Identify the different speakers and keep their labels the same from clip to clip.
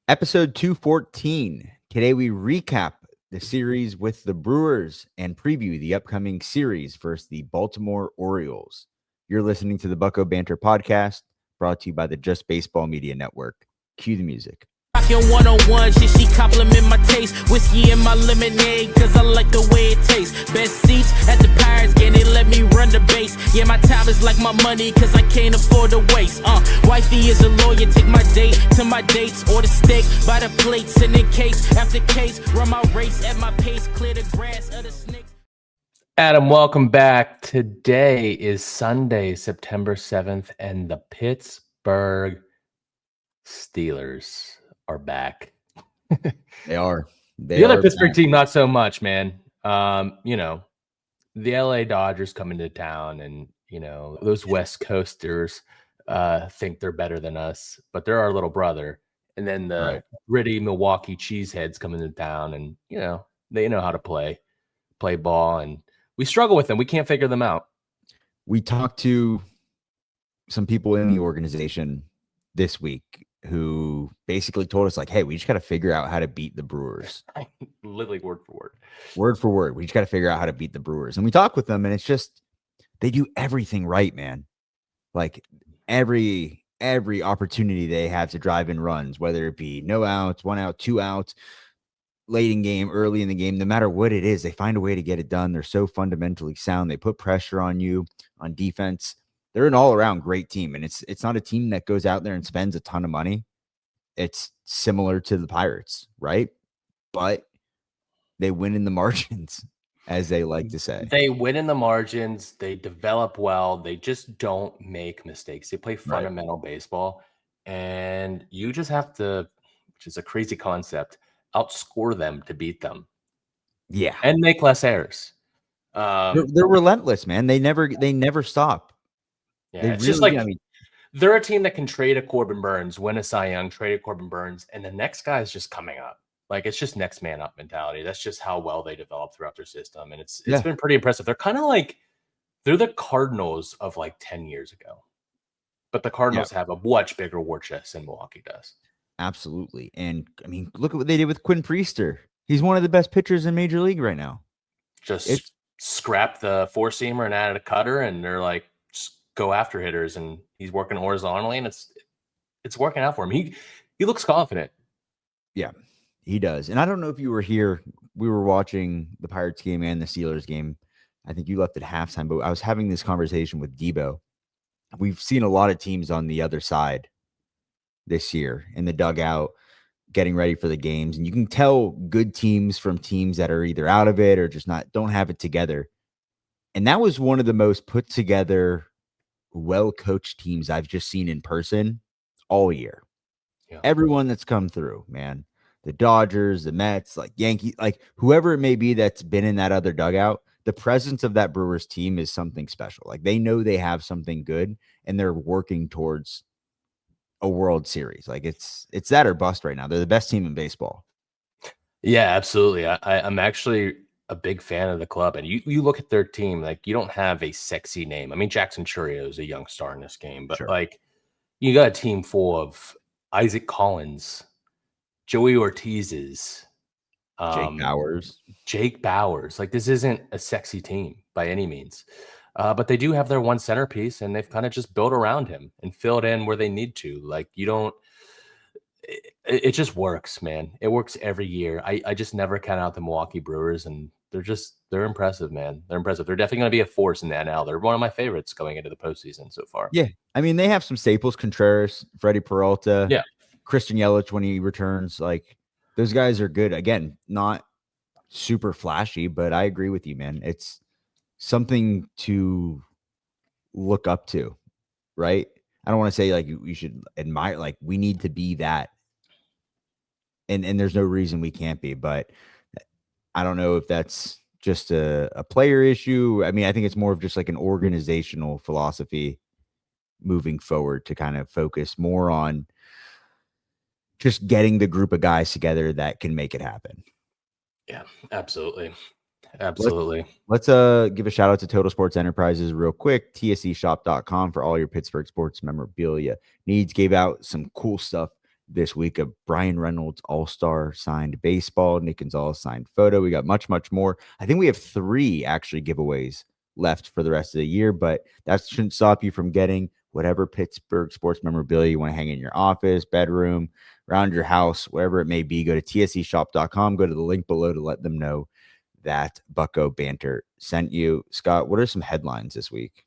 Speaker 1: Episode 214. Today we recap the series with the Brewers and preview the upcoming series versus the Baltimore Orioles. You're listening to the Bucko Banter podcast, brought to you by the Just Baseball Media Network. Cue the music.
Speaker 2: Rockin' one-on-one, she compliment my taste. Whiskey in my lemonade, cause I like the way it tastes. Best seats at the Pirates game, they let me run the base. Yeah, my time is like my money, cause I can't afford to waste. Wifey is a lawyer, take my date to my dates. Order steak by the plate, send in case after case. Run my race at my pace, clear the grass of the snakes.
Speaker 3: Adam, welcome back. Today is Sunday, September 7th, and the Pittsburgh Steelers are back.
Speaker 1: They are.
Speaker 3: The other Pittsburgh team, not so much, man. The LA Dodgers come into town, and those West Coasters think they're better than us, but they're our little brother. And then the gritty Milwaukee Cheeseheads come into town, and they know how to play ball, and we struggle with them. We can't figure them out.
Speaker 1: We talked to some people in the organization this week who basically told us, like, hey, we just got to figure out how to beat the Brewers.
Speaker 3: Literally word for word.
Speaker 1: Word for word. We just got to figure out how to beat the Brewers. And we talk with them, and it's just, they do everything right, man. Like every opportunity they have to drive in runs, whether it be no outs, 1 out, 2 outs, late in game, early in the game, no matter what it is, they find a way to get it done. They're so fundamentally sound. They put pressure on you on defense. They're an all-around great team, and it's not a team that goes out there and spends a ton of money. It's similar to the Pirates, right? But they win in the margins, as they like to say.
Speaker 3: They win in the margins. They develop well. They just don't make mistakes. They play fundamental baseball, and you just have to, which is a crazy concept, outscore them to beat them.
Speaker 1: Yeah,
Speaker 3: and make less errors.
Speaker 1: They're relentless, man. They never stop.
Speaker 3: Yeah, it's just like, they're a team that can trade a Corbin Burns, win a Cy Young, trade a Corbin Burns, and the next guy is just coming up. Like, it's just next man up mentality. That's just how well they develop throughout their system, and it's been pretty impressive. They're kind of like, they're the Cardinals of like 10 years ago, but the Cardinals have a much bigger war chest than Milwaukee does.
Speaker 1: Absolutely. And I mean, look at what they did with Quinn Priester. He's one of the best pitchers in Major League right now.
Speaker 3: Just scrap the four-seamer and added a cutter, and they're like, just go after hitters, and he's working horizontally, and it's working out for him. He looks confident.
Speaker 1: Yeah, he does. And I don't know if you were here. We were watching the Pirates game and the Steelers game. I think you left at halftime, but I was having this conversation with Debo. We've seen a lot of teams on the other side this year in the dugout getting ready for the games, and you can tell good teams from teams that are either out of it or just don't have it together. And that was one of the most put together, well-coached teams I've just seen in person all year. Yeah. Everyone that's come through, man, the Dodgers, the Mets, like Yankees, like whoever it may be that's been in that other dugout, the presence of that Brewers team is something special. Like, they know they have something good, and they're working towards a World Series. Like, it's that or bust right now. They're the best team in baseball.
Speaker 3: Yeah, absolutely. I'm actually a big fan of the club, and you look at their team, like, you don't have a sexy name. I mean, Jackson Chourio is a young star in this game, but like, you got a team full of Isaac Collins, Joey Ortiz's, Jake Bowers. Like, this isn't a sexy team by any means. But they do have their one centerpiece, and they've kind of just built around him and filled in where they need to. Like, it just works, man. It works every year. I just never count out the Milwaukee Brewers, and they're impressive, man. They're impressive. They're definitely going to be a force in the NL. They're one of my favorites going into the postseason so far.
Speaker 1: Yeah. I mean, they have some staples: Contreras, Freddie Peralta, Christian Yelich when he returns. Like, those guys are good. Again, not super flashy, but I agree with you, man. It's something to look up to, right? I don't want to say like you should admire, like, we need to be that. And there's no reason we can't be, but I don't know if that's just a player issue. I mean, I think it's more of just like an organizational philosophy moving forward to kind of focus more on just getting the group of guys together that can make it happen.
Speaker 3: Yeah, absolutely. Absolutely.
Speaker 1: Let's give a shout out to Total Sports Enterprises real quick. TSEshop.com for all your Pittsburgh sports memorabilia needs. Gave out some cool stuff this week of Brian Reynolds All-Star signed baseball, Nick Gonzalez signed photo. We got much, much more. I think we have 3 actually giveaways left for the rest of the year, but that shouldn't stop you from getting whatever Pittsburgh sports memorabilia you want to hang in your office, bedroom, around your house, wherever it may be. Go to tseshop.com, go to the link below to let them know that Bucko Banter sent you. Scott, what are some headlines this week?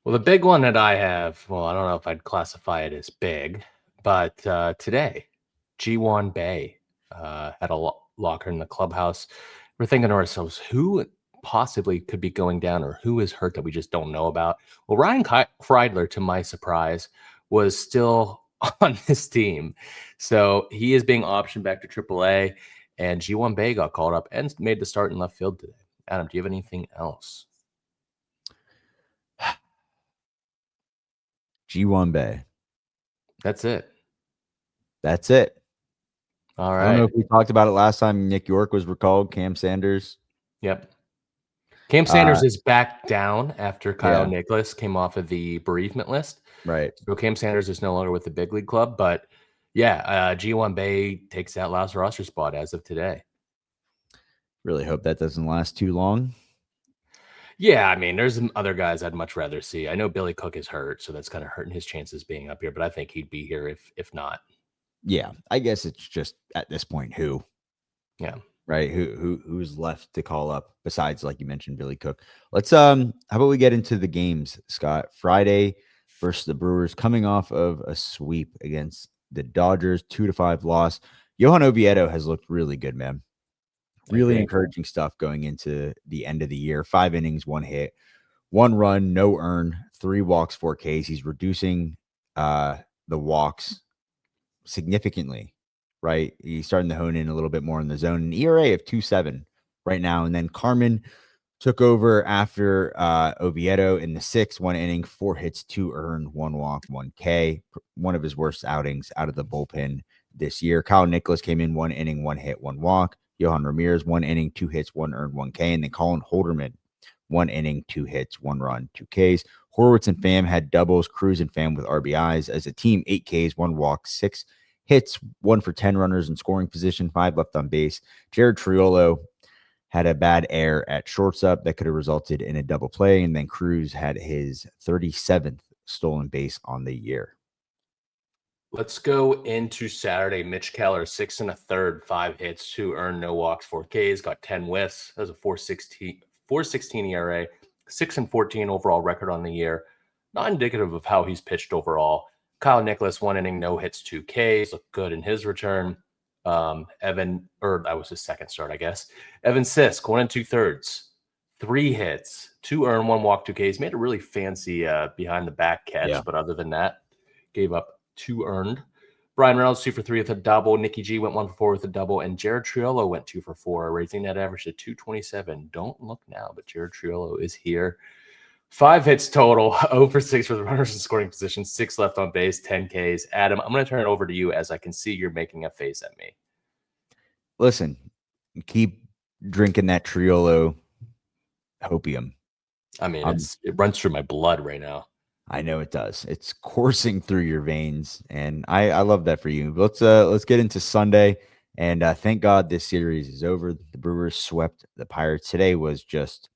Speaker 3: Well, the big one that I have, well, I don't know if I'd classify it as big, but today, G1 Bay had a locker in the clubhouse. We're thinking to ourselves, who possibly could be going down or who is hurt that we just don't know about? Well, Ryan Kreidler, to my surprise, was still on this team. So he is being optioned back to AAA, and G1 Bay got called up and made the start in left field today. Adam, do you have anything else?
Speaker 1: G1 Bay.
Speaker 3: That's it.
Speaker 1: That's it.
Speaker 3: All
Speaker 1: I don't know
Speaker 3: right.
Speaker 1: if we talked about it last time. Nick York was recalled. Cam Sanders.
Speaker 3: Yep. Cam Sanders is back down after Kyle
Speaker 1: Yeah.
Speaker 3: Nicholas came off of the bereavement list.
Speaker 1: Right.
Speaker 3: So Cam Sanders is no longer with the big league club. But yeah, G1 Bay takes that last roster spot as of today.
Speaker 1: Really hope that doesn't last too long.
Speaker 3: Yeah, I mean, there's some other guys I'd much rather see. I know Billy Cook is hurt, so that's kind of hurting his chances being up here, but I think he'd be here if not.
Speaker 1: Yeah, I guess it's just at this point who.
Speaker 3: Yeah.
Speaker 1: Right. Who's left to call up besides, like you mentioned, Billy Cook. Let's how about we get into the games, Scott? Friday versus the Brewers, coming off of a sweep against the Dodgers, 2-5 loss. Johan Oviedo has looked really good, man. Really encouraging stuff going into the end of the year. 5 innings, 1 hit, 1 run, no earn, 3 walks, 4 Ks. He's reducing the walks significantly, right? He's starting to hone in a little bit more in the zone. An ERA of 2.7 right now. And then Carmen took over after Oviedo in the 6th, 1 inning, 4 hits, 2 earned, 1 walk, 1 K. One of his worst outings out of the bullpen this year. Kyle Nicholas came in 1 inning, 1 hit, 1 walk. Johan Ramirez, 1 inning, 2 hits, 1 earned, 1 K. And then Colin Holderman, 1 inning, 2 hits, 1 run, 2 Ks. Horwitz and Pham had doubles. Cruz and Pham with RBIs. As a team, 8 Ks, 1 walk, 6 hits, 1 for 10 runners in scoring position, 5 left on base. Jared Triolo had a bad error at shortstop that could have resulted in a double play. And then Cruz had his 37th stolen base on the year.
Speaker 3: Let's go into Saturday. Mitch Keller, 6 1/3, 5 hits, 2 earned, no walks, 4 Ks, got 10 whiffs. That was a 4.16 ERA, 6-14 overall record on the year. Not indicative of how he's pitched overall. Kyle Nicholas, 1 inning, no hits, 2 Ks, looked good in his return. That was his second start, I guess. Evan Sisk, 1 2/3, 3 hits, 2 earned, 1 walk, 2 Ks. Made a really fancy behind the back catch, but other than that, gave up 2 earned. Brian Reynolds, 2 for 3 with a double. Nicky G went 1 for 4 with a double. And Jared Triolo went 2 for 4, raising that average to 227. Don't look now, but Jared Triolo is here. 5 hits total, 0 for 6 for the runners in scoring position, 6 left on base, 10 Ks. Adam, I'm going to turn it over to you as I can see you're making a face at me.
Speaker 1: Listen, keep drinking that Triolo hopium.
Speaker 3: I mean, it runs through my blood right now.
Speaker 1: I know it does. It's coursing through your veins, and I love that for you. Let's get into Sunday, and thank God this series is over. The Brewers swept the Pirates. Today was just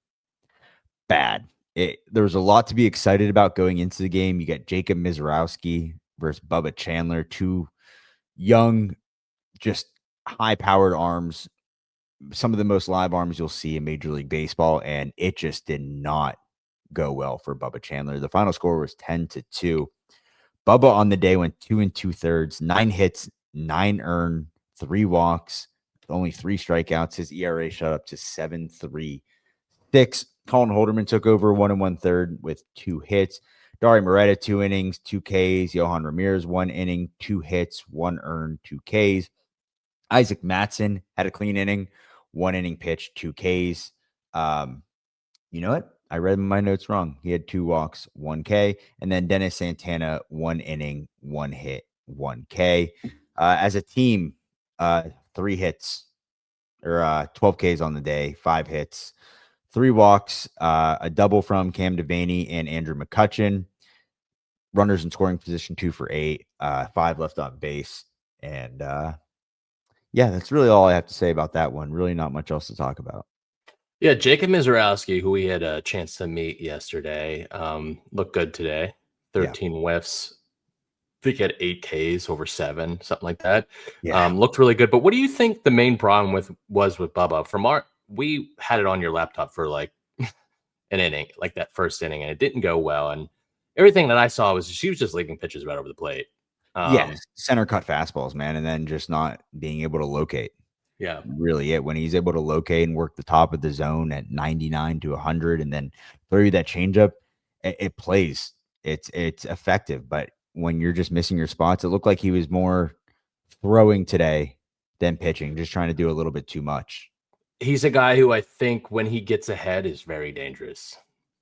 Speaker 1: bad. There was a lot to be excited about going into the game. You got Jacob Mizorowski versus Bubba Chandler, 2 young, just high-powered arms, some of the most live arms you'll see in Major League Baseball, and it just did not go well for Bubba Chandler. The final score was 10-2. Bubba on the day went 2 2/3, 9 hits, 9 earned, 3 walks, only 3 strikeouts. His ERA shot up to 7.36. Colin Holderman took over 1 1/3 with 2 hits. Dari Moreta, 2 innings, 2 Ks. Johan Ramirez, 1 inning, 2 hits, 1 earned, 2 Ks. Isaac Mattson had a clean inning, 1 inning pitch, 2 Ks. You know what? I read my notes wrong. He had 2 walks, 1 K. And then Dennis Santana, 1 inning, 1 hit, 1 K. As a team, 3 hits or 12 Ks on the day, 5 hits, 3 walks, a double from Cam Devaney and Andrew McCutchen. runners in scoring position, 2 for 8, 5 left on base. And yeah, that's really all I have to say about that one. Really not much else to talk about.
Speaker 3: Yeah, Jacob Mizorowski, who we had a chance to meet yesterday, looked good today. 13 whiffs. I think he had 8 Ks over 7, something like that.
Speaker 1: Yeah.
Speaker 3: Looked really good. But what do you think the main problem was with Bubba? We had it on your laptop for like an inning, like that first inning, and it didn't go well. And everything that I saw was she was just leaving pitches right over the plate.
Speaker 1: Yes, center cut fastballs, man, and then just not being able to locate.
Speaker 3: Yeah.
Speaker 1: Really it. When he's able to locate and work the top of the zone at 99 to 100 and then throw you that changeup, it plays. It's effective. But when you're just missing your spots, it looked like he was more throwing today than pitching, just trying to do a little bit too much.
Speaker 3: He's a guy who I think when he gets ahead is very dangerous.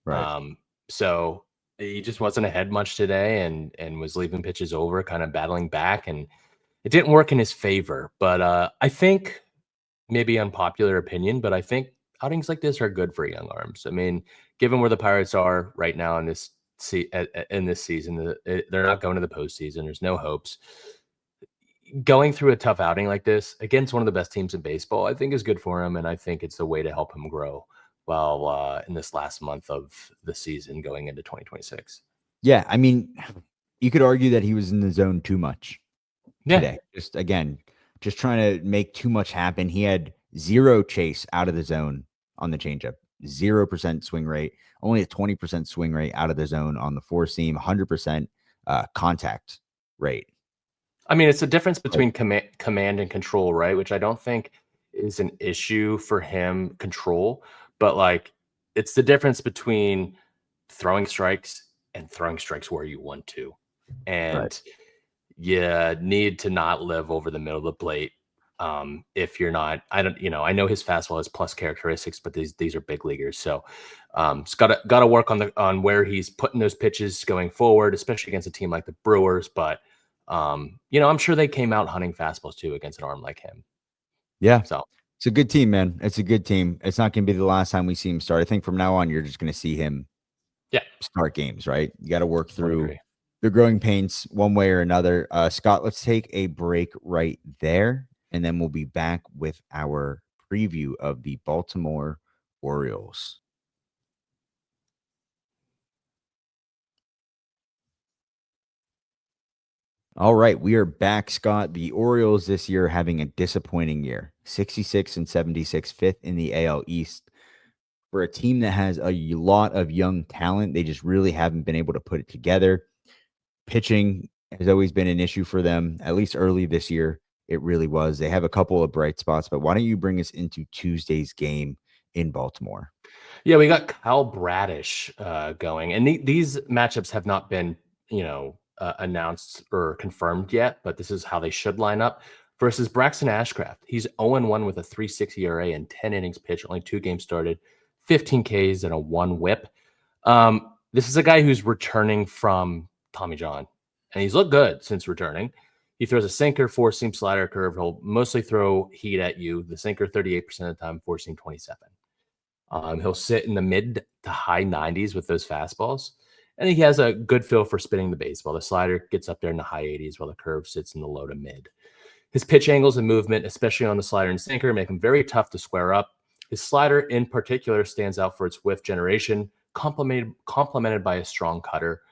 Speaker 1: Right.
Speaker 3: So he just wasn't ahead much today and was leaving pitches over, kind of battling back, and it didn't work in his favor. But I think, maybe unpopular opinion, but I think outings like this are good for young arms. I mean, given where the Pirates are right now in this season, they're not going to the postseason. There's no hopes. Going through a tough outing like this against one of the best teams in baseball, I think is good for him, and I think it's a way to help him grow while in this last month of the season going into 2026.
Speaker 1: Yeah, I mean, you could argue that he was in the zone too much today. Just trying to make too much happen. He had 0 chase out of the zone on the changeup, 0% swing rate, only a 20% swing rate out of the zone on the 4-seam, 100% contact rate.
Speaker 3: I mean, it's the difference between command and control, right? Which I don't think is an issue for him, control, but like it's the difference between throwing strikes and throwing strikes where you want to. And you need to not live over the middle of the plate. If you're not, I know his fastball has plus characteristics, but these are big leaguers. So it's gotta work on where he's putting those pitches going forward, especially against a team like the Brewers. But I'm sure they came out hunting fastballs too against an arm like him.
Speaker 1: Yeah.
Speaker 3: So
Speaker 1: it's a good team, man. It's a good team. It's not going to be the last time we see him start. I think from now on, you're just going to see him start games, right? You got to work through the growing pains one way or another. Scott, let's take a break right there, and then we'll be back with our preview of the Baltimore Orioles. All right, we are back, Scott. The Orioles this year having a disappointing year, 66 and 76, fifth in the AL East. For a team that has a lot of young talent, they just really haven't been able to put it together. Pitching has always been an issue for them, at least early this year. It really was. They have a couple of bright spots, but why don't you bring us into Tuesday's game in Baltimore?
Speaker 3: Yeah, we got Kyle Bradish going, and these matchups have not been, announced or confirmed yet, but this is how they should line up versus Braxton Ashcraft. He's 0-1 with a 3.6 ERA and 10 innings pitched, only 2 games started, 15 Ks and a 1 whip. This is a guy who's returning from Tommy John, and he's looked good since returning. He throws a sinker, 4-seam slider, curve. He'll mostly throw heat at you. The sinker 38% of the time, 4-seam 27. He'll sit in the mid to high 90s with those fastballs. And he has a good feel for spinning the baseball. The slider gets up there in the high 80s while the curve sits in the low to mid. His pitch angles and movement, especially on the slider and sinker, make him very tough to square up. His slider in particular stands out for its whiff generation, complemented by a strong cutter.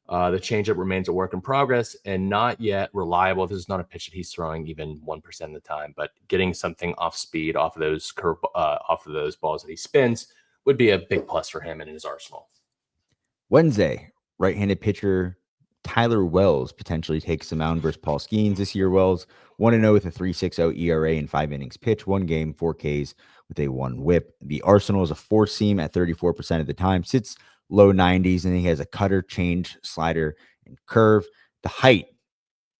Speaker 3: The changeup remains a work in progress and not yet reliable. This is not a pitch that he's throwing even 1% of the time, but getting something off speed off of those balls that he spins would be a big plus for him in his arsenal.
Speaker 1: Wednesday, right-handed pitcher Tyler Wells potentially takes the mound versus Paul Skeens this year. Wells 1-0 with a 3.60 ERA in 5 innings pitched, 1 game, 4 Ks with a 1 whip. The arsenal is a 4-seam at 34% of the time, sits low 90s, and he has a cutter, change, slider, and curve. The height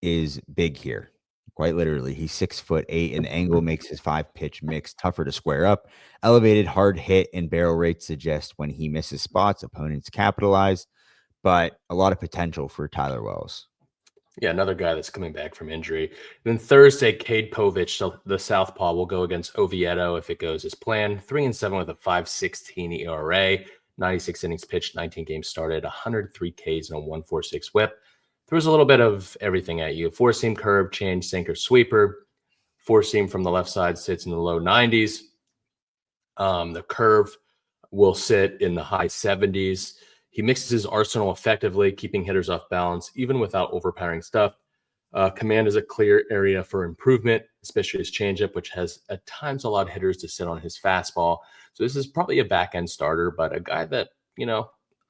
Speaker 1: is big here. Quite literally, he's 6'8", and the angle makes his 5-pitch mix tougher to square up. Elevated hard hit and barrel rates suggest when he misses spots, opponents capitalize, but a lot of potential for Tyler Wells.
Speaker 3: Yeah, another guy that's coming back from injury. Then Thursday, Cade Povich, the southpaw, will go against Oviedo if it goes as planned. 3-7 with a 5.16 ERA. 96 innings pitched, 19 games started, 103 Ks and a 1.46 whip. Throws a little bit of everything at you. Four-seam, curve, change, sinker, sweeper. Four-seam from the left side sits in the low 90s. The curve will sit in the high 70s. He mixes his arsenal effectively, keeping hitters off balance, even without overpowering stuff. Command is a clear area for improvement, especially his changeup, which has at times allowed hitters to sit on his fastball. So this is probably a back-end starter, but a guy that,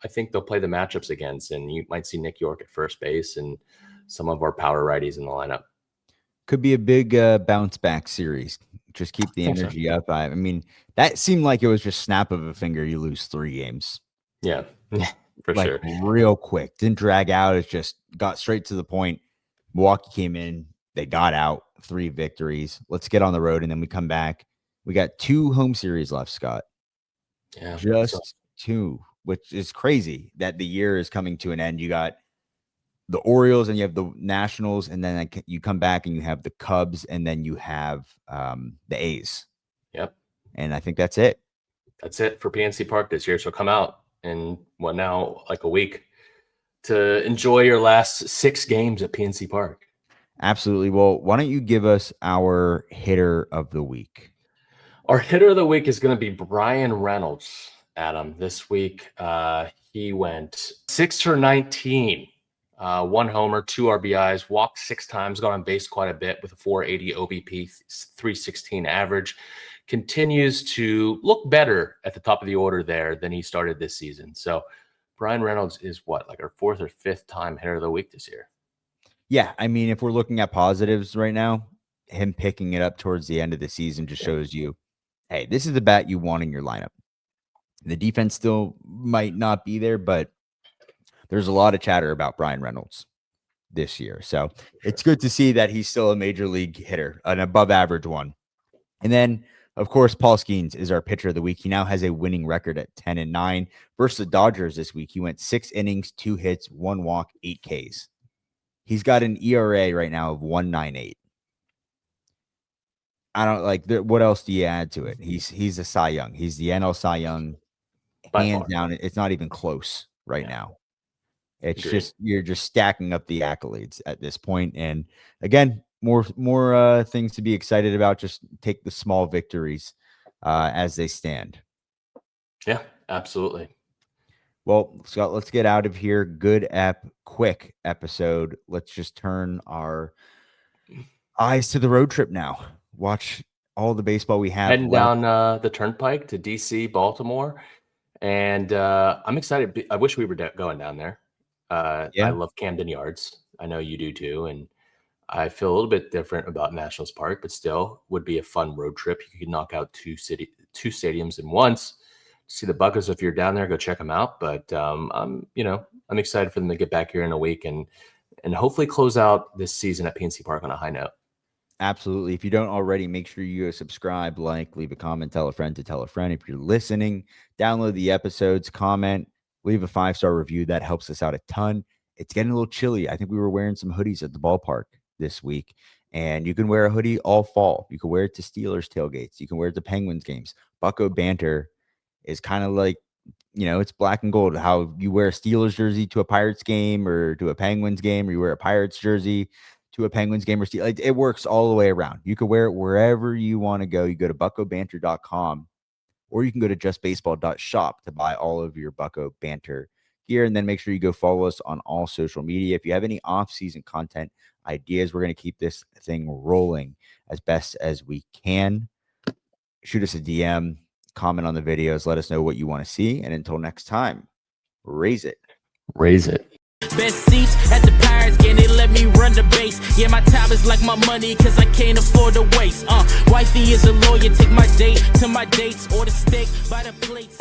Speaker 3: I think they'll play the matchups against, and you might see Nick York at first base and some of our power righties in the lineup.
Speaker 1: Could be a big bounce back series. Just keep the energy up. I mean, that seemed like it was just snap of a finger. You lose 3 games.
Speaker 3: Yeah, for
Speaker 1: like,
Speaker 3: sure.
Speaker 1: Real quick. Didn't drag out. It just got straight to the point. Milwaukee came in. They got out. 3 victories. Let's get on the road, and then we come back. We got 2 home series left, Scott.
Speaker 3: Yeah,
Speaker 1: just 2, which is crazy that the year is coming to an end. You got the Orioles and you have the Nationals, and then you come back and you have the Cubs, and then you have the A's.
Speaker 3: Yep.
Speaker 1: And I think that's it.
Speaker 3: That's it for PNC Park this year. So come out in like a week to enjoy your last 6 games at PNC Park.
Speaker 1: Absolutely. Well, why don't you give us our hitter of the week?
Speaker 3: Our hitter of the week is going to be Brian Reynolds, Adam. This week, he went 6 for 19. 1 homer, 2 RBIs, walked 6 times, got on base quite a bit with a 480 OBP, 316 average. Continues to look better at the top of the order there than he started this season. So Brian Reynolds is like our 4th or 5th time hitter of the week this year.
Speaker 1: Yeah, I mean, if we're looking at positives right now, him picking it up towards the end of the season just shows you, hey, this is the bat you want in your lineup. The defense still might not be there, but there's a lot of chatter about Brian Reynolds this year. So it's good to see that he's still a major league hitter, an above average one. And then, of course, Paul Skeens is our pitcher of the week. He now has a winning record at 10-9 versus the Dodgers this week. He went 6 innings, 2 hits, 1 walk, 8 Ks. He's got an ERA right now of 1.98. I don't what else do you add to it? He's a Cy Young. He's the NL Cy Young. Hands down. It's not even close right now. It's just, you're just stacking up the accolades at this point. And again, more things to be excited about. Just take the small victories as they stand.
Speaker 3: Yeah, absolutely.
Speaker 1: Well, Scott, let's get out of here. Good quick episode. Let's just turn our eyes to the road trip now. Watch all the baseball we have.
Speaker 3: Heading down the turnpike to DC, Baltimore. And I'm excited. I wish we were going down there. I love Camden Yards. I know you do too. And I feel a little bit different about Nationals Park, but still would be a fun road trip. You could knock out 2 stadiums in once. See the Buckos. If you're down there, go check them out. But I'm excited for them to get back here in a week and hopefully close out this season at PNC Park on a high note.
Speaker 1: Absolutely. If you don't already, make sure you subscribe, leave a comment, tell a friend to tell a friend. If you're listening, download the episodes, comment, leave a 5-star review. That helps us out a ton. It's getting a little chilly. I think we were wearing some hoodies at the ballpark this week, and you can wear a hoodie all fall. You can wear it to Steelers tailgates. You can wear it to Penguins games. Bucko banter is kind of like, it's black and gold. How you wear a Steelers jersey to a Pirates game or to a Penguins game, or you wear a Pirates jersey to a Penguins game or Steelers. It works all the way around. You can wear it wherever you want to go. You go to buckobanter.com, or you can go to justbaseball.shop to buy all of your Bucko banter gear. And then make sure you go follow us on all social media. If you have any off-season content ideas, we're going to keep this thing rolling as best as we can. Shoot us a DM, comment on the videos, let us know what you want to see. And until next time, raise it.
Speaker 3: Raise it.
Speaker 2: Best seats at the Pirates game, they let me run the base. Yeah, my time is like my money, cause I can't afford to waste. Wifey is a lawyer, take my date to my dates, or the steak by the plates.